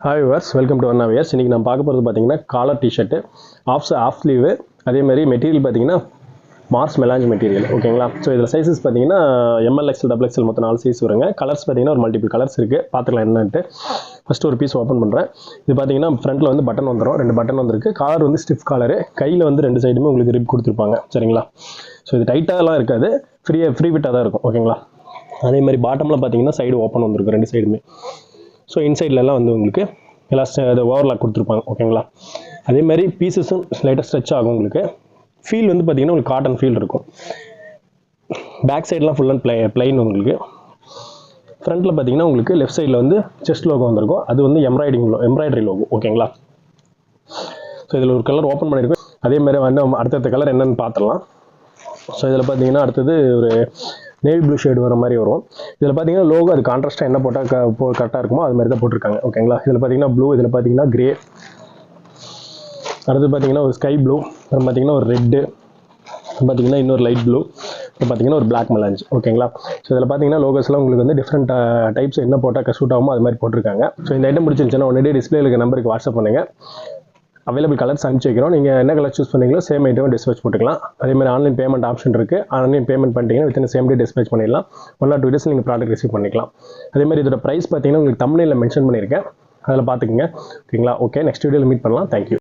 Hi viewers, welcome to Anna wears. இன்றைக்கி நான் பார்க்க போகிறது பார்த்தீங்கன்னா காலர் டிஷர்ட்டு, ஆஃப் ஸ்லீவு, அதேமாதிரி மெட்டீரியல் பார்த்தீங்கன்னா மார்ஸ் மெலாஞ்ச் மெட்டீரியல். ஓகேங்களா? ஸோ இதில் சைஸஸ் பார்த்தீங்கன்னா ML XL XXL மொத்தம் 4 சைஸ் வருங்க. கலர்ஸ் பார்த்தீங்கன்னா ஒரு மல்டிபிள் கலர்ஸ் இருக்குது. பார்த்துக்கலாம் என்னன்ட்டு. ஃபஸ்ட்டு ஒரு பீஸ் ஓப்பன் பண்ணுறேன். இது பார்த்தீங்கன்னா ஃப்ரண்ட்டில் வந்து பட்டன் வந்துடும், 2 பட்டன் வந்துருக்கு. காலர் வந்து ஸ்டிஃப் காலரு, கையில் வந்து 2 சைடுமே உங்களுக்கு ரிப் கொடுத்துருப்பாங்க. சரிங்களா? ஸோ இது டைட்டாகலாம் இருக்காது, ஃப்ரீ ஃபிட்டாக தான் இருக்கும். ஓகேங்களா? அதேமாதிரி பாட்டமில் பார்த்தீங்கன்னா சைடு ஓப்பன் வந்துருக்கும் 2 சைடுமே. ஸோ இன்சைட்லலாம் வந்து உங்களுக்கு எல்லாம் ஓவர்லாக் கொடுத்துருப்பாங்க. ஓகேங்களா? அதேமாதிரி பீசஸும் லைட்டாக ஸ்ட்ரெச் ஆகும். உங்களுக்கு ஃபீல் வந்து பார்த்தீங்கன்னா உங்களுக்கு காட்டன் ஃபீல் இருக்கும். பேக் சைட்லாம் ஃபுல் அண்ட் பிளைன். உங்களுக்கு ஃப்ரண்ட்டில் பார்த்தீங்கன்னா உங்களுக்கு லெஃப்ட் சைடில் வந்து செஸ்ட் லோகோ வந்திருக்கும். அது வந்து எம்ப்ராய்டரி லோகோ. ஓகேங்களா? ஸோ இதில் ஒரு கலர் ஓப்பன் பண்ணியிருக்கோம். அதேமாதிரி வந்து அடுத்தடுத்த கலர் என்னென்னு பார்த்துடலாம். ஸோ இதில் பார்த்தீங்கன்னா அடுத்தது ஒரு நேவி ப்ளூ ஷேடு வர மாதிரி வரும். இதில் பார்த்தீங்கன்னா லோகோ அது கான்ட்ராஸ்ட்டாக என்ன போட்டால் கரெக்டாக இருக்குமோ அது மாதிரி தான் போட்டிருக்காங்க. ஓகேங்களா? இதில் பார்த்தீங்கன்னா ப்ளூ, இதில் பார்த்தீங்கன்னா கிரே, அடுத்து பார்த்தீங்கன்னா ஒரு ஸ்கை ப்ளூ, அப்புறம் பார்த்தீங்கன்னா ஒரு ரெட்டு, பார்த்தீங்கன்னா இன்னொரு லைட் ப்ளூ, அப்புறம் பார்த்தீங்கன்னா ஒரு பிளாக் மெலாஞ்ச். ஓகேங்களா? ஸோ இதில் பார்த்தீங்கன்னா லோகோஸ்லாம் உங்களுக்கு வந்து டிஃப்ரெண்ட் டைப்ஸ் என்ன போட்டால் சூட் ஆகுமோ அது மாதிரி போட்டிருக்காங்க. ஸோ இந்த ஐட்டம் பிடிச்சிருந்துச்சுன்னா உடனே டிஸ்பிளேல இருக்க நம்பருக்கு வாட்ஸ்அப் பண்ணுங்கள். அவைலபிள் கலர்ஸ் அனுப்பிச்சி வைக்கிறோம். நீங்கள் என்ன கலர் சூஸ் பண்ணீங்களோ சேம் ஐட்டம் டிஸ்பேச் போட்டுக்கலாம். அதேமாதிரி ஆன்லைன் பேமெண்ட் ஆப்ஷன் இருக்குது. ஆன்லைன் பேமெண்ட் பண்ணிட்டீங்கன்னா வித்தின் சேம் டே டிஸ்பேச் பண்ணிடலாம். 1 or 2 days நீங்கள் ப்ராடக்ட் ரிசீவ் பண்ணிக்கலாம். அதேமாதிரி இதோட ப்ரைஸ் பார்த்தீங்கன்னா உங்களுக்கு தம்ப்நெயில்ல மென்ஷன் பண்ணியிருக்கேன், அதில் பார்த்துக்குங்க. ஓகேங்களா? ஓகே, நெக்ஸ்ட் வீடியோவில் மீட் பண்ணலாம். தேங்க்யூ.